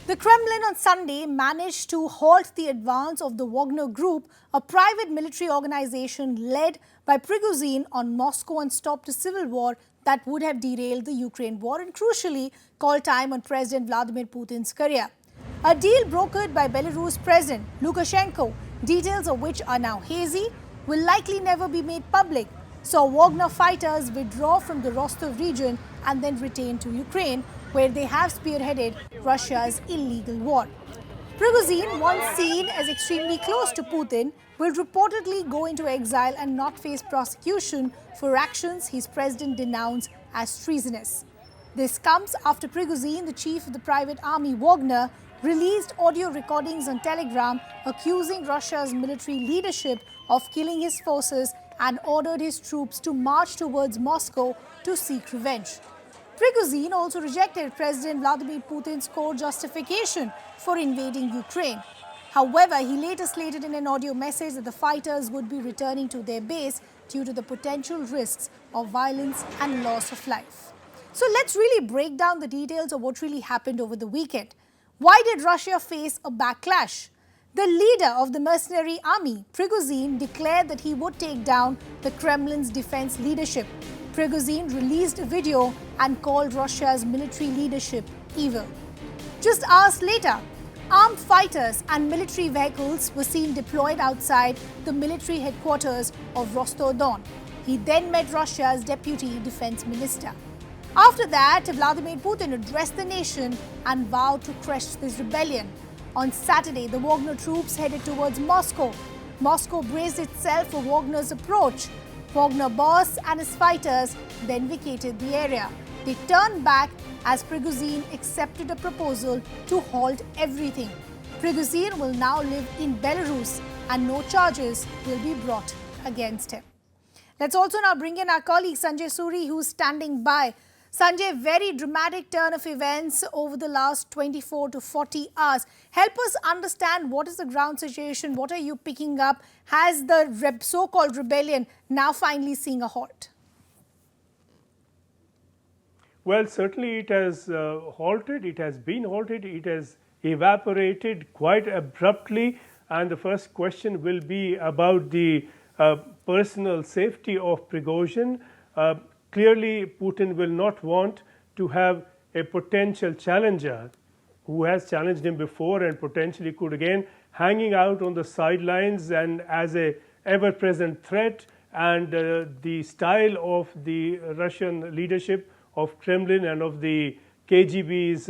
The Kremlin on Sunday managed to halt the advance of the Wagner Group, a private military organization led by Prigozhin, on Moscow and stopped a civil war that would have derailed the Ukraine war and crucially called time on President Vladimir Putin's career. A deal brokered by Belarus President Lukashenko, details of which are now hazy, will likely never be made public, saw Wagner fighters withdraw from the Rostov region and then return to Ukraine, where they have spearheaded Russia's illegal war. Prigozhin, once seen as extremely close to Putin, will reportedly go into exile and not face prosecution for actions his president denounced as treasonous. This comes after Prigozhin, the chief of the private army Wagner, released audio recordings on Telegram accusing Russia's military leadership of killing his forces and ordered his troops to march towards Moscow to seek revenge. Prigozhin also rejected President Vladimir Putin's core justification for invading Ukraine. However, he later stated in an audio message that the fighters would be returning to their base due to the potential risks of violence and loss of life. So let's really break down the details of what really happened over the weekend. Why did Russia face a backlash? The leader of the mercenary army, Prigozhin, declared that he would take down the Kremlin's defense leadership. Prigozhin released a video and called Russia's military leadership evil. Just hours later, armed fighters and military vehicles were seen deployed outside the military headquarters of Rostov-on. He then met Russia's deputy defense minister. After that, Vladimir Putin addressed the nation and vowed to crush this rebellion. On Saturday, the Wagner troops headed towards Moscow. Moscow braced itself for Wagner's approach. Wagner boss and his fighters then vacated the area. They turned back as Prigozhin accepted a proposal to halt everything. Prigozhin will now live in Belarus and no charges will be brought against him. Let's also now bring in our colleague Sanjay Suri, who's standing by. Sanjay, very dramatic turn of events over the last 24 to 40 hours. Help us understand what is the ground situation, what are you picking up? Has the so-called rebellion now finally seen a halt? Well, certainly it has halted, it has been halted, it has evaporated quite abruptly, and the first question will be about the personal safety of Prigozhin. Clearly, Putin will not want to have a potential challenger who has challenged him before and potentially could again hanging out on the sidelines and as a ever-present threat, and the style of the Russian leadership of Kremlin and of the KGB's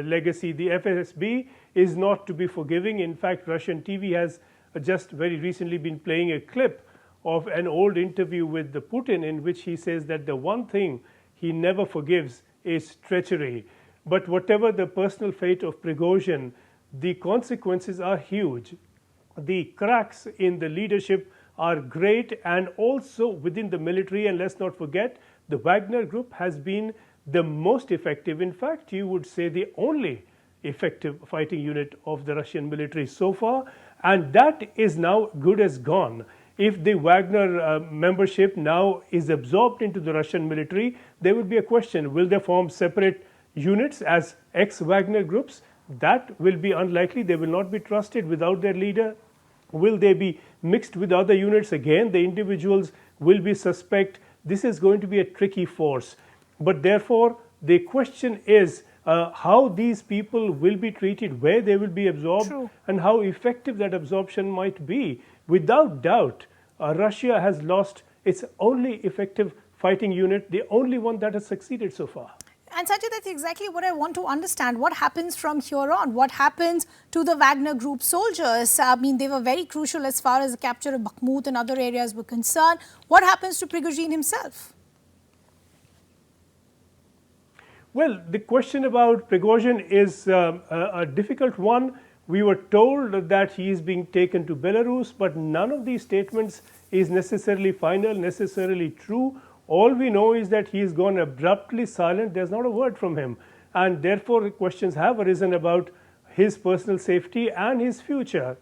legacy, the FSB, is not to be forgiving. In fact, Russian TV has just very recently been playing a clip of an old interview with Putin in which he says that the one thing he never forgives is treachery. But whatever the personal fate of Prigozhin, the consequences are huge. The cracks in the leadership are great, and also within the military, and let's not forget, the Wagner Group has been the most effective, in fact you would say the only effective fighting unit of the Russian military so far, and that is now good as gone. If the Wagner membership now is absorbed into the Russian military, there would be a question, will they form separate units as ex-Wagner groups? That will be unlikely. They will not be trusted without their leader. Will they be mixed with other units? Again, the individuals will be suspect. This is going to be a tricky force. But therefore, the question is how these people will be treated, where they will be absorbed, True. and how effective that absorption might be. Without doubt, Russia has lost its only effective fighting unit, the only one that has succeeded so far. And Sanjay, that's exactly what I want to understand. What happens from here on? What happens to the Wagner Group soldiers? I mean, they were very crucial as far as the capture of Bakhmut and other areas were concerned. What happens to Prigozhin himself? Well, the question about Prigozhin is a difficult one. We were told that he is being taken to Belarus, but none of these statements is necessarily final, necessarily true. All we know is that he has gone abruptly silent. There's not a word from him. And therefore, questions have arisen about his personal safety and his future.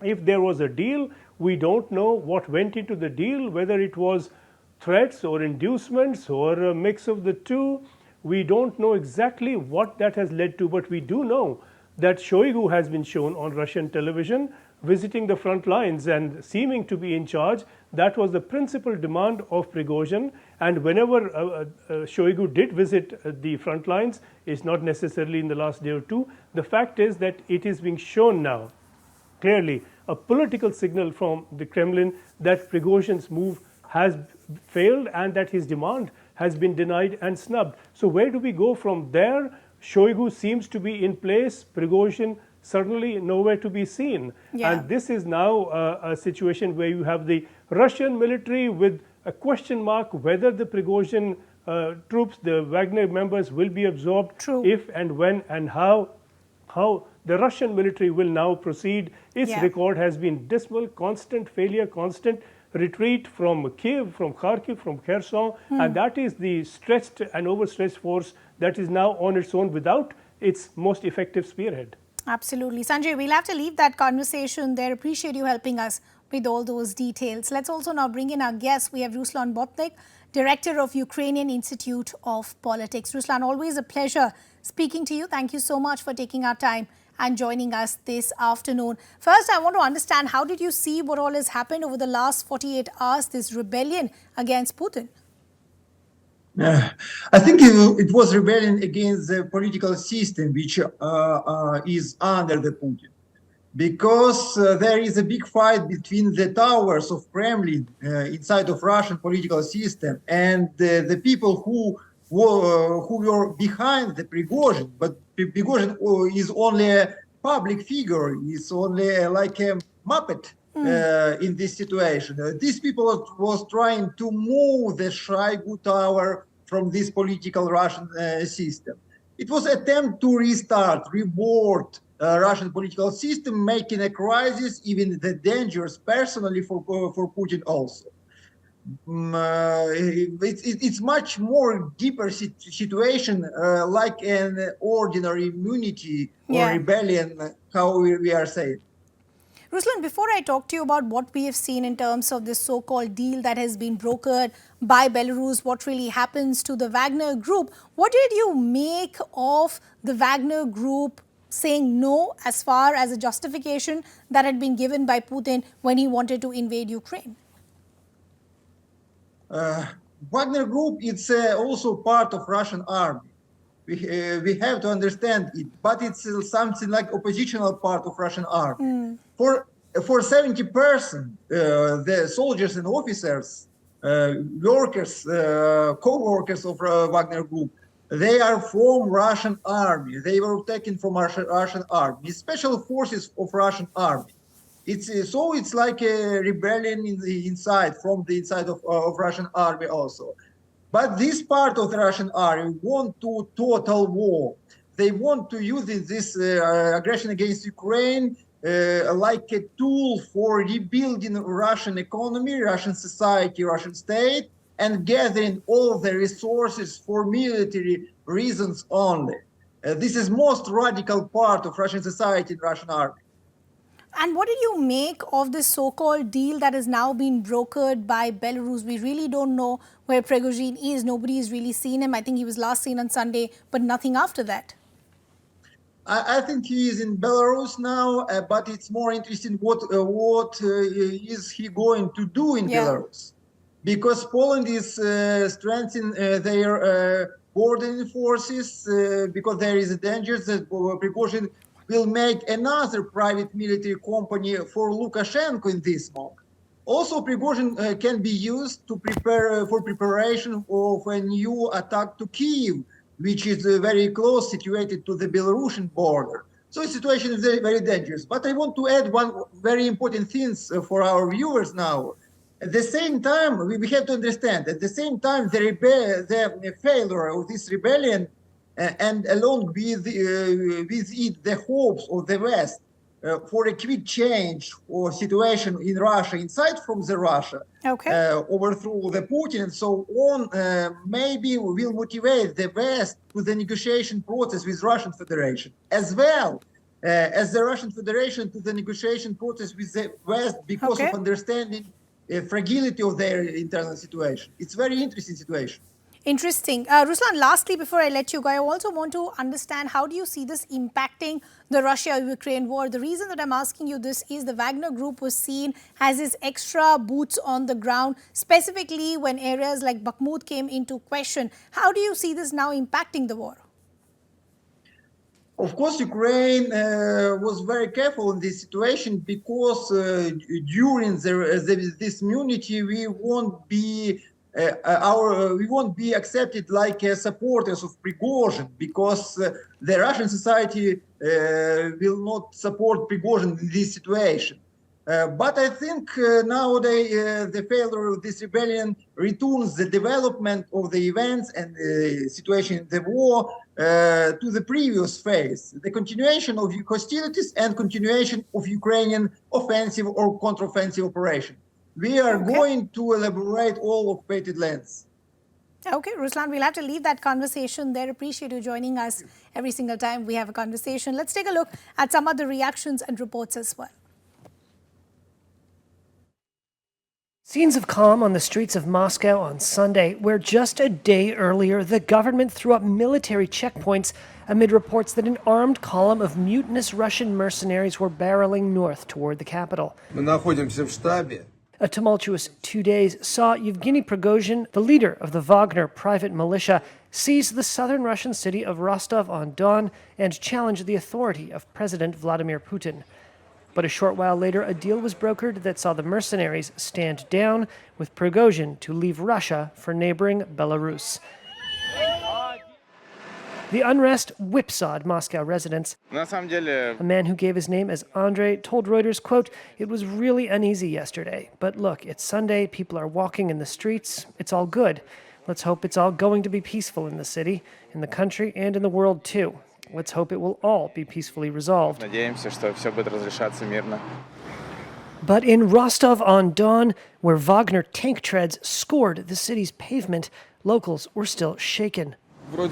If there was a deal, we don't know what went into the deal, whether it was threats or inducements or a mix of the two. We don't know exactly what that has led to, but we do know that Shoigu has been shown on Russian television visiting the front lines and seeming to be in charge. That was the principal demand of Prigozhin, and whenever Shoigu did visit the front lines, it's not necessarily in the last day or two, the fact is that it is being shown now clearly a political signal from the Kremlin that Prigozhin's move has failed and that his demand has been denied and snubbed. So where do we go from there? Shoigu seems to be in place, Prigozhin certainly nowhere to be seen. Yeah. And this is now a situation where you have the Russian military with a question mark whether the Prigozhin troops, the Wagner members, will be absorbed. True. If and when and how the Russian military will now proceed. Its record has been dismal, constant failure, constant retreat from Kiev, from Kharkiv, from Kherson, and that is the stretched and overstretched force that is now on its own without its most effective spearhead. Absolutely. Sanjay, we'll have to leave that conversation there. Appreciate you helping us with all those details. Let's also now bring in our guest. We have Ruslan Botek, Director of Ukrainian Institute of Politics. Ruslan, always a pleasure speaking to you. Thank you so much for taking our time and joining us this afternoon. First, I want to understand, how did you see what all has happened over the last 48 hours, this rebellion against Putin? I think it was rebellion against the political system which is under the Putin, because there is a big fight between the towers of Kremlin inside of Russian political system and the people who were behind the Prigozhin. But Prigozhin is only a public figure, is only like a muppet in this situation. These people was trying to move the Shoigu tower from this political Russian system. It was an attempt to restart, reboard Russian political system, making a crisis even the dangerous personally for Putin also. It's much more deeper situation, like an ordinary immunity or rebellion, how we are saying. Ruslan, before I talk to you about what we have seen in terms of this so-called deal that has been brokered by Belarus, what really happens to the Wagner Group, what did you make of the Wagner Group saying no as far as a justification that had been given by Putin when he wanted to invade Ukraine? Wagner Group is also part of Russian army. We have to understand it, but it's something like oppositional part of Russian army. For 70%, the soldiers and officers, workers, co-workers of Wagner Group, they are from Russian army. They were taken from Russian army, special forces of Russian army. It's like a rebellion from the inside of Russian army also. But this part of the Russian army want to total war. They want to use this aggression against Ukraine like a tool for rebuilding Russian economy, Russian society, Russian state, and gathering all the resources for military reasons only. This is most radical part of Russian society and Russian army. And what did you make of this so-called deal that has now been brokered by Belarus? We really don't know where Prigozhin is. Nobody has really seen him. I think he was last seen on Sunday, but nothing after that. I think he is in Belarus now, but it's more interesting what is he going to do in Belarus? Because Poland is strengthening their border forces because there is a danger that Prigozhin will make another private military company for Lukashenko in this moment. Also, Prigozhin can be used to prepare for preparation of a new attack to Kyiv, which is very close situated to the Belarusian border. So the situation is very, very dangerous. But I want to add one very important thing for our viewers now. At the same time, we have to understand, at the same time, the failure of this rebellion and along with it, the hopes of the West for a quick change or situation in Russia, inside from the Russia, overthrow the Putin and so on, maybe will motivate the West to the negotiation process with Russian Federation, as well as the Russian Federation to the negotiation process with the West because of understanding fragility of their internal situation. It's a very interesting situation. Interesting. Ruslan, lastly, before I let you go, I also want to understand how do you see this impacting the Russia-Ukraine war? The reason that I'm asking you this is the Wagner Group was seen as its extra boots on the ground, specifically when areas like Bakhmut came into question. How do you see this now impacting the war? Of course, Ukraine was very careful in this situation because during this immunity, we won't be accepted like supporters of Prigozhin, because the Russian society will not support Prigozhin in this situation. But I think nowadays the failure of this rebellion returns the development of the events and the situation in the war to the previous phase, the continuation of hostilities and continuation of Ukrainian offensive or counteroffensive operation. We are going to elaborate all occupied lands. Okay, Ruslan, we'll have to leave that conversation there. Appreciate you joining us every single time we have a conversation. Let's take a look at some other reactions and reports as well. Scenes of calm on the streets of Moscow on Sunday, where just a day earlier the government threw up military checkpoints amid reports that an armed column of mutinous Russian mercenaries were barreling north toward the capital. A tumultuous 2 days saw Yevgeny Prigozhin, the leader of the Wagner private militia, seize the southern Russian city of Rostov-on-Don and challenge the authority of President Vladimir Putin. But a short while later, a deal was brokered that saw the mercenaries stand down, with Prigozhin to leave Russia for neighboring Belarus. The unrest whipsawed Moscow residents. A man who gave his name as Andrei told Reuters, quote, "It was really uneasy yesterday. But look, it's Sunday, people are walking in the streets, it's all good. Let's hope it's all going to be peaceful in the city, in the country, and in the world too. Let's hope it will all be peacefully resolved." But in Rostov-on-Don, where Wagner tank treads scored the city's pavement, locals were still shaken. A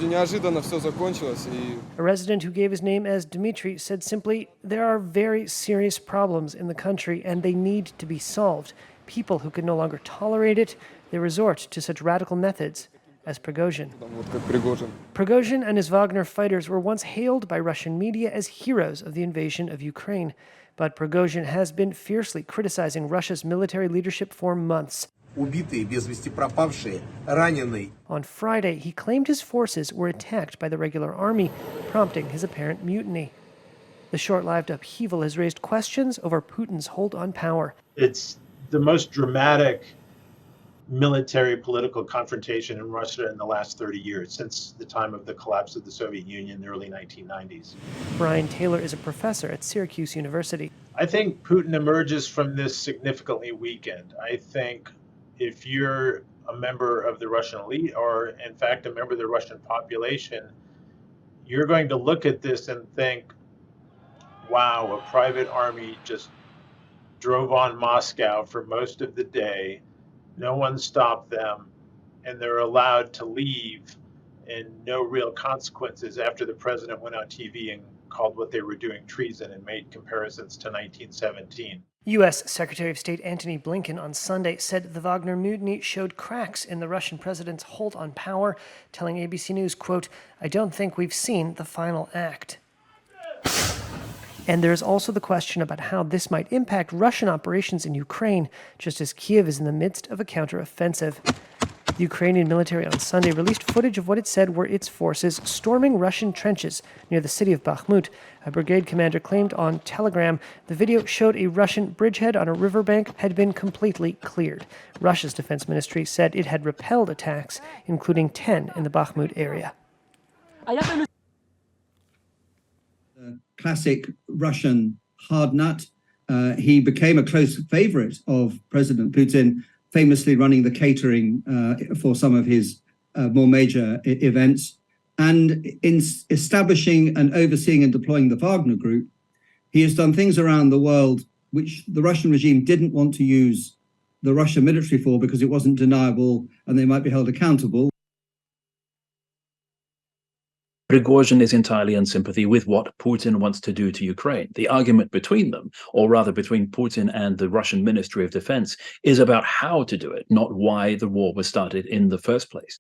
resident who gave his name as Dmitry said simply, "There are very serious problems in the country and they need to be solved. People who can no longer tolerate it, they resort to such radical methods as Prigozhin." Prigozhin and his Wagner fighters were once hailed by Russian media as heroes of the invasion of Ukraine. But Prigozhin has been fiercely criticizing Russia's military leadership for months. On Friday, he claimed his forces were attacked by the regular army, prompting his apparent mutiny. The short-lived upheaval has raised questions over Putin's hold on power. It's the most dramatic military political confrontation in Russia in the last 30 years, since the time of the collapse of the Soviet Union in the early 1990s. Brian Taylor is a professor at Syracuse University. I think Putin emerges from this significantly weakened. I think if you're a member of the Russian elite, or in fact a member of the Russian population, you're going to look at this and think, wow, a private army just drove on Moscow for most of the day. No one stopped them, and they're allowed to leave, and no real consequences after the president went on TV and called what they were doing treason and made comparisons to 1917. U.S. Secretary of State Anthony Blinken on Sunday said the Wagner mutiny showed cracks in the Russian president's hold on power, telling ABC News, quote, "I don't think we've seen the final act." And there's also the question about how this might impact Russian operations in Ukraine, just as Kiev is in the midst of a counteroffensive. The Ukrainian military on Sunday released footage of what it said were its forces storming Russian trenches near the city of Bakhmut. A brigade commander claimed on Telegram the video showed a Russian bridgehead on a riverbank had been completely cleared. Russia's defense ministry said it had repelled attacks, including 10 in the Bakhmut area. Classic Russian hard nut. He became a close favorite of President Putin, famously running the catering for some of his more major events. And in establishing and overseeing and deploying the Wagner Group, he has done things around the world which the Russian regime didn't want to use the Russian military for because it wasn't deniable and they might be held accountable. Prigozhin is entirely in sympathy with what Putin wants to do to Ukraine. The argument between them, or rather between Putin and the Russian Ministry of Defense, is about how to do it, not why the war was started in the first place.